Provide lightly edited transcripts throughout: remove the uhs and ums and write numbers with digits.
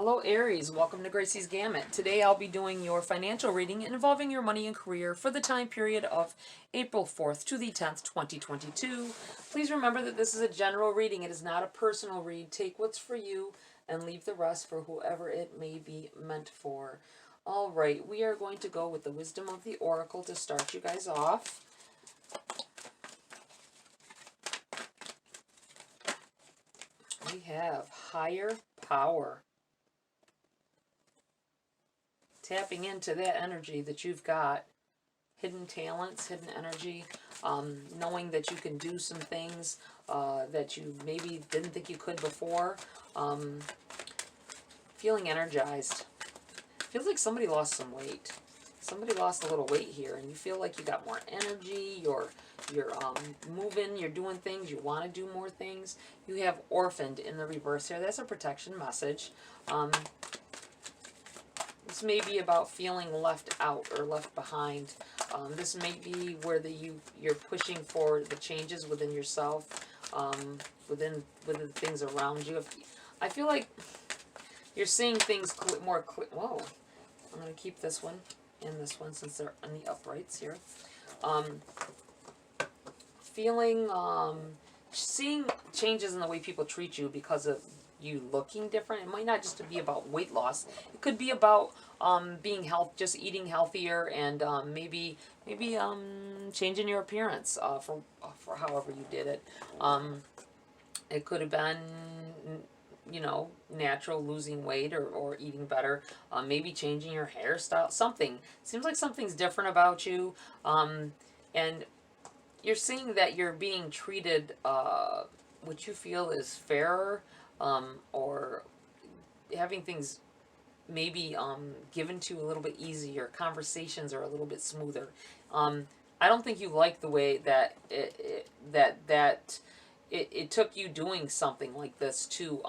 Hello Aries, welcome to GRAYCI'S Gamut. Today I'll be doing your financial reading involving your money and career for the time period of April 4th to the 10th, 2022. Please remember that this is a general reading. It is not a personal read. Take what's for you and leave the rest for whoever it may be meant for. Alright, we are going to go with the wisdom of the oracle to start you guys off. We have higher power. Tapping into that energy that you've got, hidden talents, hidden energy, knowing that you can do some things that you maybe didn't think you could before, feeling energized. Feels like somebody lost some weight. Somebody lost a little weight here, and you feel like you got more energy, you're moving, you're doing things, you want to do more things. You have orphaned in the reverse here. That's a protection message. This may be about feeling left out or left behind. This may be where you're pushing for the changes within yourself, within the things around you. I feel like you're seeing things more clear. Whoa, I'm going to keep this one and this one since they're on the uprights here. Feeling, seeing changes in the way people treat you because of you looking different. It might not just be about weight loss. It could be about being just eating healthier, and maybe changing your appearance for however you did it. It could have been, you know, natural, losing weight or eating better. Maybe changing your hairstyle. Something seems like something's different about you, and you're seeing that you're being treated what you feel is fairer. Or having things maybe given to you a little bit easier. Conversations are a little bit smoother. I don't think you like the way that it took you doing something like this to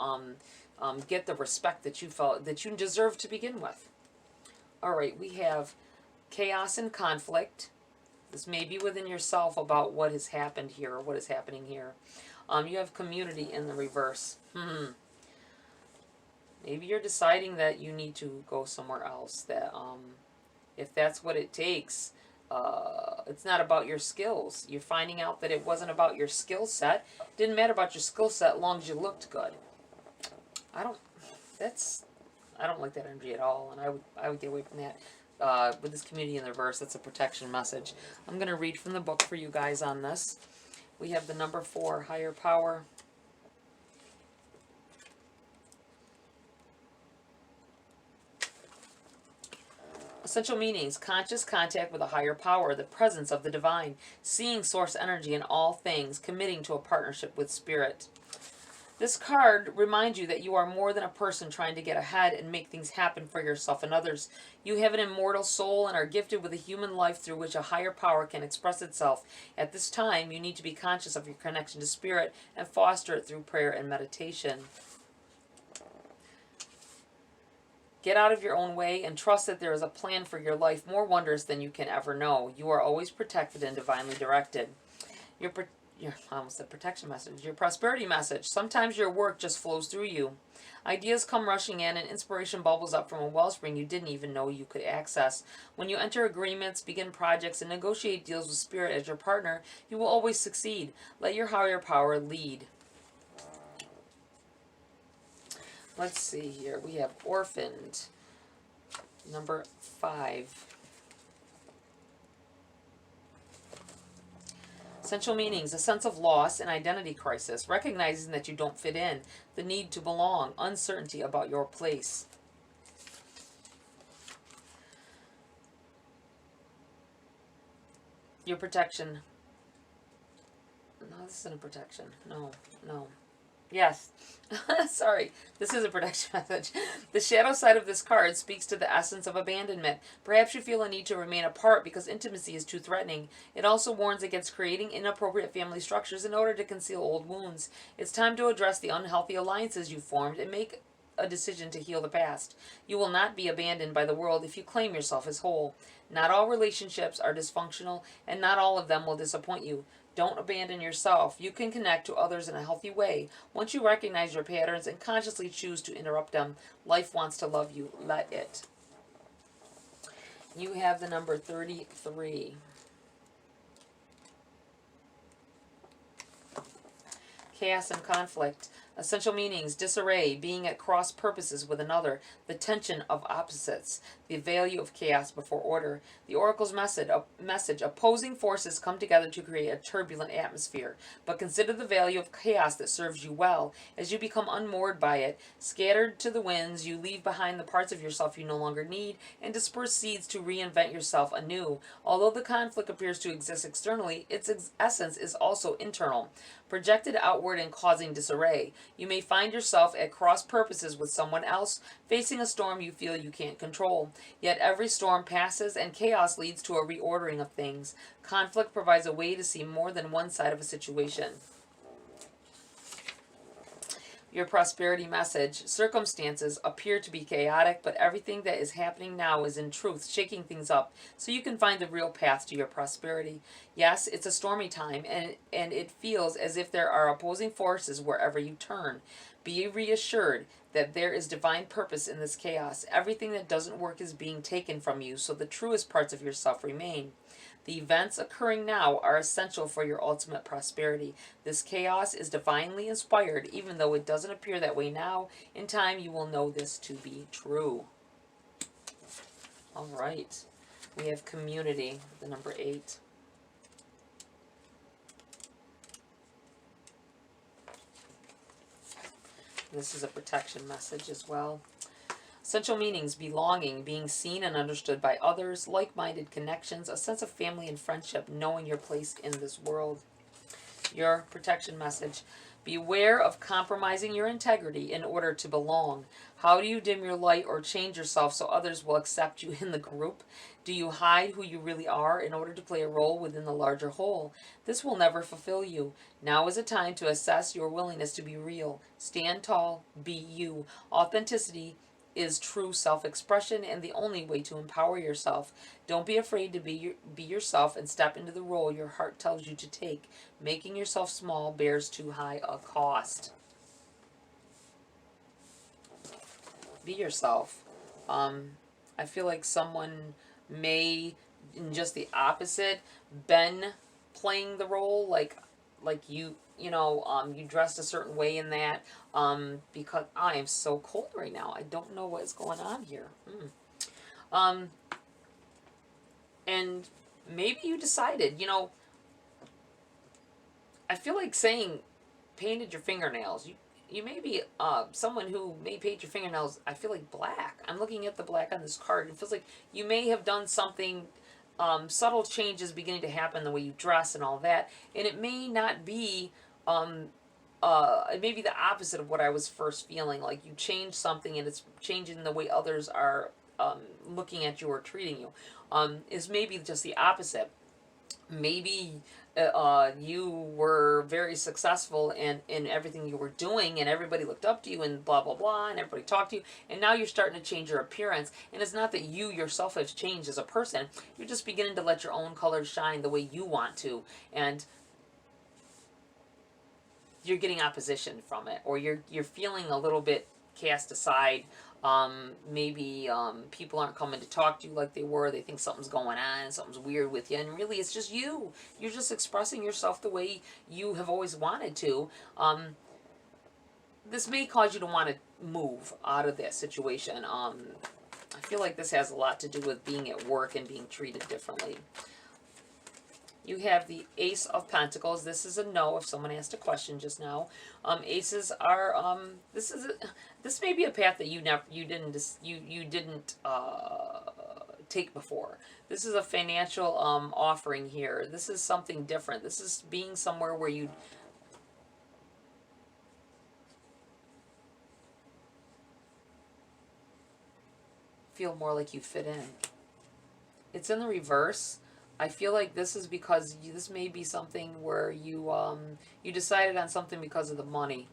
get the respect that you felt that you deserve to begin with. All right, we have chaos and conflict. This may be within yourself about what has happened here or what is happening here. You have community in the reverse. Maybe you're deciding that you need to go somewhere else. That if that's what it takes, it's not about your skills. You're finding out that it wasn't about your skill set. Didn't matter about your skill set as long as you looked good. I don't like that energy at all, and I would get away from that. With this community in the reverse, that's a protection message. I'm going to read from the book for you guys on this. We have the number 4, higher power. Essential meanings: conscious contact with a higher power, the presence of the divine, seeing source energy in all things, committing to a partnership with spirit. This card reminds you that you are more than a person trying to get ahead and make things happen for yourself and others. You have an immortal soul and are gifted with a human life through which a higher power can express itself. At this time, you need to be conscious of your connection to spirit and foster it through prayer and meditation. Get out of your own way and trust that there is a plan for your life more wondrous than you can ever know. You are always protected and divinely directed. I almost said protection message. Your prosperity message: sometimes your work just flows through you. Ideas come rushing in and inspiration bubbles up from a wellspring you didn't even know you could access. When you enter agreements, begin projects, and negotiate deals with spirit as your partner, you will always succeed. Let your higher power lead. Let's see here. We have orphaned. Number 5. Essential meanings: a sense of loss and identity crisis, recognizing that you don't fit in, the need to belong, uncertainty about your place. Your protection. No, this isn't a protection. No. Yes. Sorry. This is a protection message. The shadow side of this card speaks to the essence of abandonment. Perhaps you feel a need to remain apart because intimacy is too threatening. It also warns against creating inappropriate family structures in order to conceal old wounds. It's time to address the unhealthy alliances you formed and make a decision to heal the past. You will not be abandoned by the world if you claim yourself as whole. Not all relationships are dysfunctional, and not all of them will disappoint you. Don't abandon yourself. You can connect to others in a healthy way. Once you recognize your patterns and consciously choose to interrupt them, life wants to love you. Let it. You have the number 33. Chaos and conflict. Essential meanings: disarray, being at cross purposes with another, the tension of opposites, the value of chaos before order. The oracle's message: opposing forces come together to create a turbulent atmosphere, but consider the value of chaos that serves you well. As you become unmoored by it, scattered to the winds, you leave behind the parts of yourself you no longer need and disperse seeds to reinvent yourself anew. Although the conflict appears to exist externally, its essence is also internal, projected outward and causing disarray. You may find yourself at cross purposes with someone else, facing a storm you feel you can't control. Yet every storm passes and chaos leads to a reordering of things. Conflict provides a way to see more than one side of a situation. Your prosperity message: circumstances appear to be chaotic, but everything that is happening now is in truth shaking things up so you can find the real path to your prosperity. Yes, it's a stormy time, and it feels as if there are opposing forces wherever you turn. Be reassured that there is divine purpose in this chaos. Everything that doesn't work is being taken from you, so the truest parts of yourself remain. The events occurring now are essential for your ultimate prosperity. This chaos is divinely inspired, even though it doesn't appear that way now. In time, you will know this to be true. All right. We have community, the number 8. This is a protection message as well. Essential meanings: belonging, being seen and understood by others, like-minded connections, a sense of family and friendship, knowing your place in this world. Your protection message: beware of compromising your integrity in order to belong. How do you dim your light or change yourself so others will accept you in the group? Do you hide who you really are in order to play a role within the larger whole? This will never fulfill you. Now is a time to assess your willingness to be real. Stand tall, be you. Authenticity is true self-expression and the only way to empower yourself. Don't be afraid to be yourself and step into the role your heart tells you to take. Making yourself small bears too high a cost. Be yourself. I feel like someone may, in just the opposite, been playing the role like you you dressed a certain way in that, because I am so cold right now. I don't know what's going on here. And maybe you decided, I feel like saying painted your fingernails. You may be someone who may paint your fingernails, I feel like black. I'm looking at the black on this card. It feels like you may have done something, subtle changes beginning to happen, the way you dress and all that. And it may not be, it may be the opposite of what I was first feeling. Like you changed something and it's changing the way others are looking at you or treating you. Is maybe just the opposite. Maybe you were very successful in everything you were doing and everybody looked up to you and blah blah blah and everybody talked to you, and now you're starting to change your appearance, and it's not that you yourself have changed as a person. You're just beginning to let your own colors shine the way you want to, and you're getting opposition from it, or you're feeling a little bit cast aside. Maybe people aren't coming to talk to you like they were. They think something's going on, something's weird with you, and really it's just you. You're just expressing yourself the way you have always wanted to. This may cause you to want to move out of that situation. I feel like this has a lot to do with being at work and being treated differently. You have the Ace of Pentacles. This is a no if someone asked a question just now. Aces are this may be a path that you didn't take before. This is a financial offering here. This is something different. This is being somewhere where you feel more like you fit in. It's in the reverse. I feel like this is because this may be something where you you decided on something because of the money,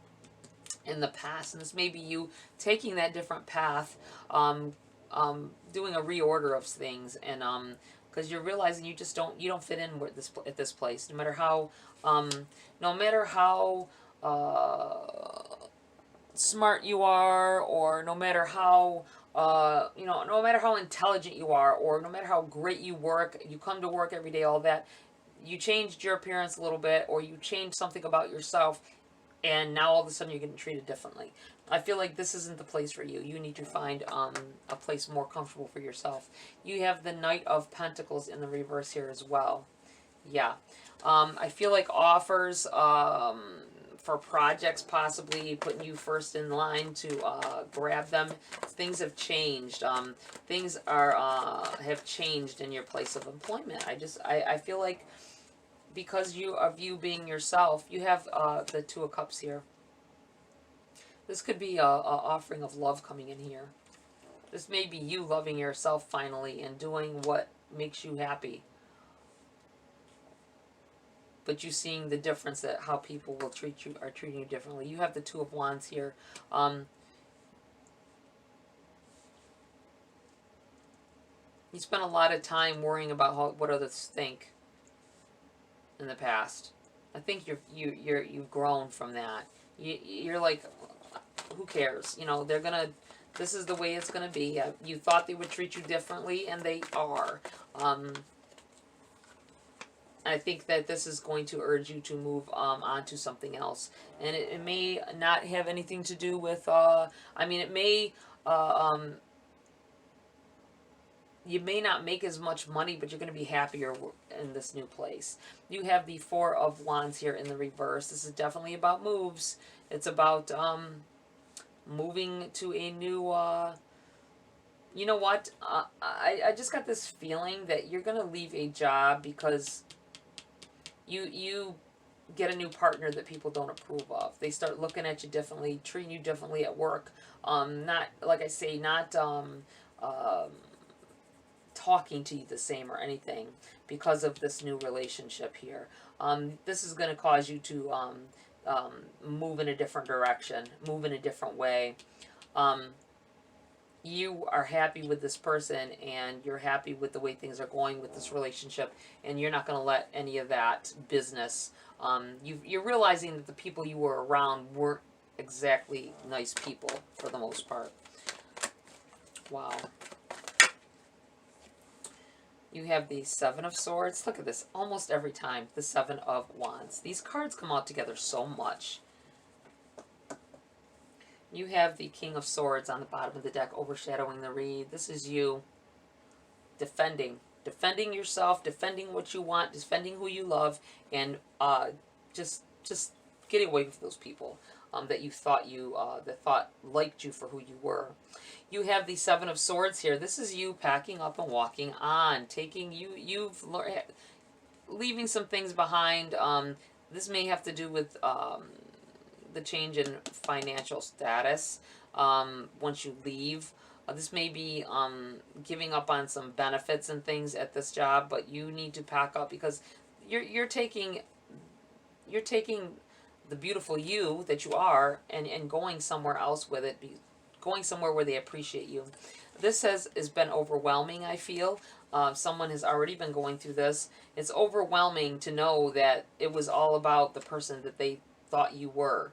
in the past, and this may be you taking that different path, doing a reorder of things, and because you're realizing you don't fit in with this at this place, um, no matter how smart you are, or no matter how no matter how intelligent you are, or no matter how great you work, you come to work every day, all that, you changed your appearance a little bit, or you changed something about yourself, and now all of a sudden you're getting treated differently. I feel like this isn't the place for you. You need to find a place more comfortable for yourself. You have the Knight of Pentacles in the reverse here as well. Yeah. I feel like offers for projects, possibly putting you first in line to grab them. Things have changed. Things are have changed in your place of employment. I feel like because of you being yourself, you have the Two of Cups here. This could be a offering of love coming in here. This may be you loving yourself finally and doing what makes you happy. But you seeing the difference that how people will are treating you differently. You have the Two of Wands here. You spent a lot of time worrying about what others think in the past. I think you've grown from that. You're like, who cares? You know, this is the way it's gonna be. You thought they would treat you differently, and they are. I think that this is going to urge you to move on to something else. And it may not have anything to do with, it may, you may not make as much money, but you're going to be happier in this new place. You have the Four of Wands here in the reverse. This is definitely about moves. It's about moving to a new, you know what? I just got this feeling that you're going to leave a job because you get a new partner that people don't approve of. They start looking at you differently, treating you differently at work. Not, like I say, not talking to you the same or anything because of this new relationship here. This is going to cause you to move in a different direction, move in a different way. You are happy with this person, and you're happy with the way things are going with this relationship, and you're not going to let any of that business, you're realizing that the people you were around weren't exactly nice people for the most part. Wow. You have the Seven of Swords. Look at this, almost every time, the Seven of Wands. These cards come out together so much. You have the King of Swords on the bottom of the deck, overshadowing the read. This is you defending yourself, defending what you want, defending who you love, and just getting away from those people that you thought liked you for who you were. You have the Seven of Swords here. This is you packing up and walking on, leaving some things behind. This may have to do with the change in financial status once you leave. This may be giving up on some benefits and things at this job, but you need to pack up because you're taking the beautiful you that you are and going somewhere else with it, going somewhere where they appreciate you. This has been overwhelming, I feel. Someone has already been going through this. It's overwhelming to know that it was all about the person that they thought you were.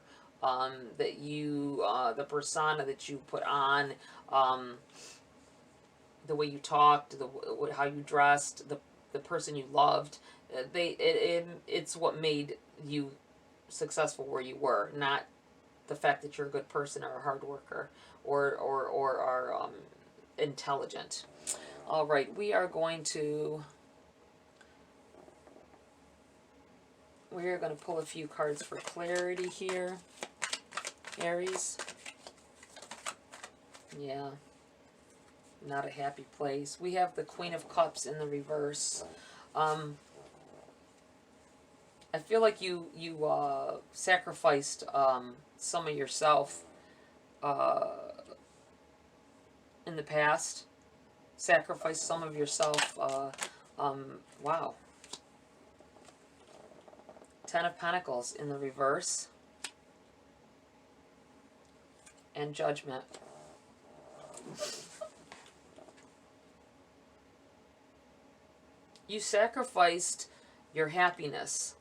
That you, the persona that you put on, the way you talked, how you dressed, the person you loved. It's what made you successful where you were, not the fact that you're a good person or a hard worker or are intelligent. All right, we are going to pull a few cards for clarity here. Aries. Yeah. Not a happy place. We have the Queen of Cups in the reverse. I feel like you sacrificed some of yourself in the past. Sacrificed some of yourself. Wow. Ten of Pentacles in the reverse. and Judgment. You sacrificed your happiness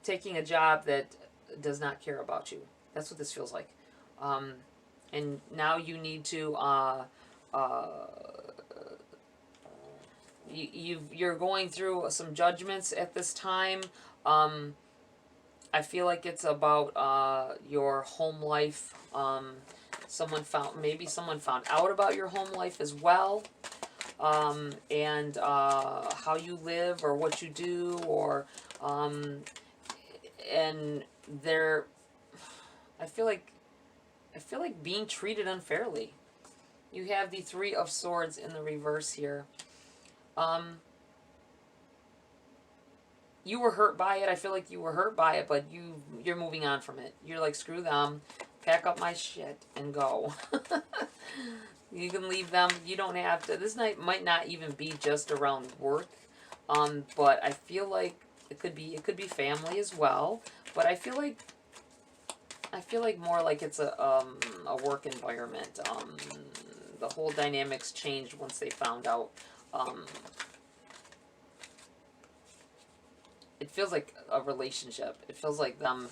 taking a job that does not care about you. That's what this feels like. And now you need to you're going through some judgments at this time. I feel like it's about your home life. Maybe someone found out about your home life as well, and how you live or what you do, or and they're. I feel like being treated unfairly. You have the Three of Swords in the reverse here. You were hurt by it. I feel like you were hurt by it, but you're moving on from it. You're like, screw them, pack up my shit and go. You can leave them. You don't have to. This night might not even be just around work, but I feel like it could be family as well. But I feel like more like it's a work environment. The whole dynamics changed once they found out. It feels like a relationship. It feels like them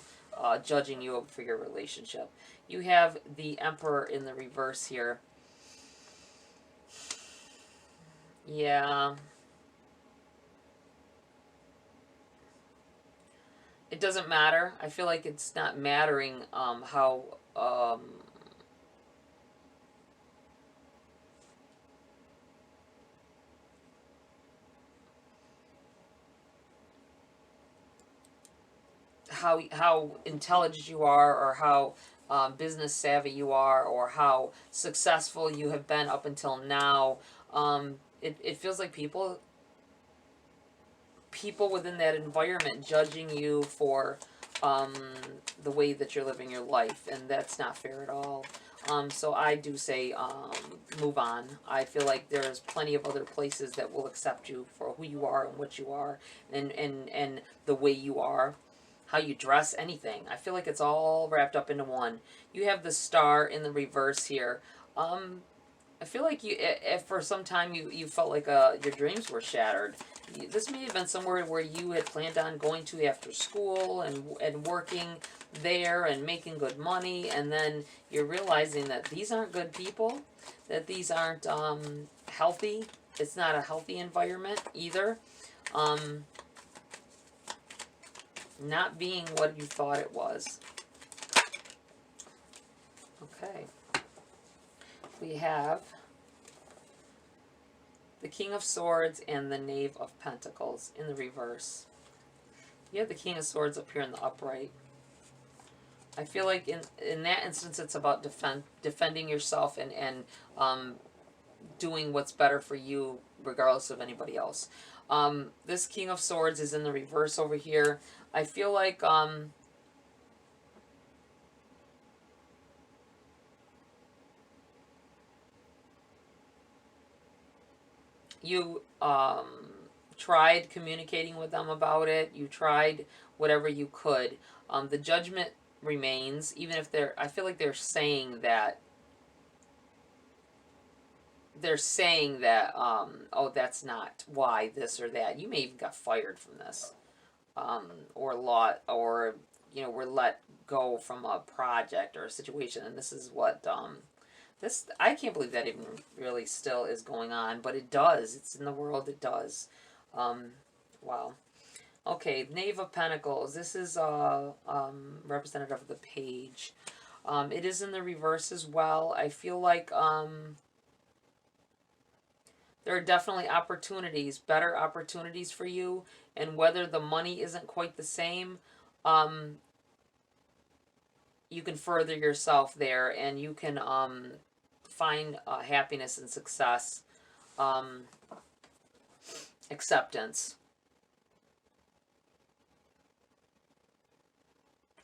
judging you for your relationship. You have the Emperor in the reverse here. Yeah. It doesn't matter. I feel like it's not mattering how how intelligent you are, or how business savvy you are, or how successful you have been up until now. It feels like people within that environment judging you for the way that you're living your life, and that's not fair at all. So I do say move on. I feel like there's plenty of other places that will accept you for who you are and what you are, and the way you are, how you dress, anything. I feel like it's all wrapped up into one. You have the Star in the reverse here. I feel like if for some time you felt like your dreams were shattered. This may have been somewhere where you had planned on going to after school and working there and making good money, and then you're realizing that these aren't good people, that these aren't healthy. It's not a healthy environment either. Not being what you thought it was. Okay. We have the King of Swords and the Knave of Pentacles in the reverse. You have the King of Swords up here in the upright. I feel like in that instance it's about defending yourself and doing what's better for you regardless of anybody else. This King of Swords is in the reverse over here. I feel like you tried communicating with them about it. You tried whatever you could. The Judgment remains, even if I feel like they're saying that oh, that's not why this or that. You may even got fired from this, or were let go from a project or a situation, and this is what this, I can't believe that even really still is going on, but it does. It's in the world. It does. Wow. Okay, Knave of Pentacles. This is representative of the page. It is in the reverse as well. I feel like there are definitely opportunities, better opportunities for you, and whether the money isn't quite the same, you can further yourself there, and you can find happiness and success, acceptance.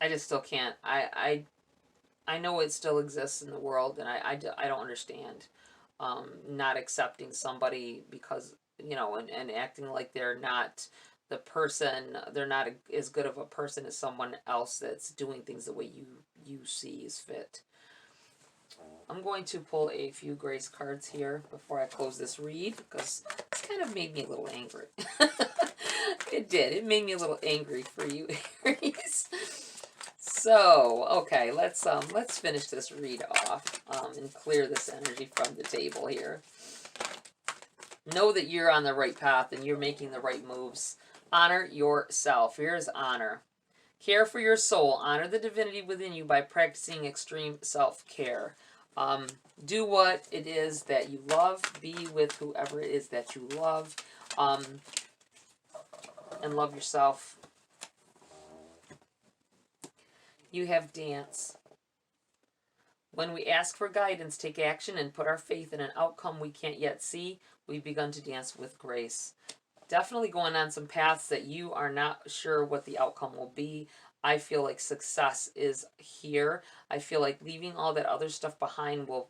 I just still can't. I know it still exists in the world, and I don't understand not accepting somebody because, and acting like they're not the person, they're not as good of a person as someone else that's doing things the way you see is fit. I'm going to pull a few Grace cards here before I close this read, because it's kind of made me a little angry. It did. It made me a little angry for you, Aries. So, okay, let's finish this read off and clear this energy from the table here. Know that you're on the right path and you're making the right moves. Honor yourself. Here's honor. Care for your soul. Honor the divinity within you by practicing extreme self-care. Do what it is that you love. Be with whoever it is that you love. And love yourself. You have dance. When we ask for guidance, take action, and put our faith in an outcome we can't yet see, we've begun to dance with grace. Definitely going on some paths that you are not sure what the outcome will be. I feel like success is here. I feel like leaving all that other stuff behind will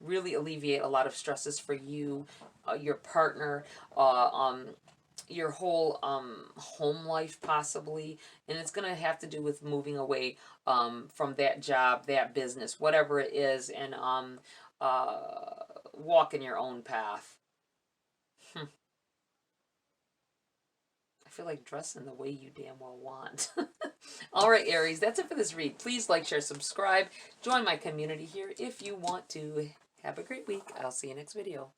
really alleviate a lot of stresses for you, your partner, your whole home life possibly. And it's going to have to do with moving away from that job, that business, whatever it is, and walking your own path. I feel like dressing the way you damn well want. All right, Aries, that's it for this read. Please like, share, subscribe. Join my community here if you want to. Have a great week. I'll see you next video.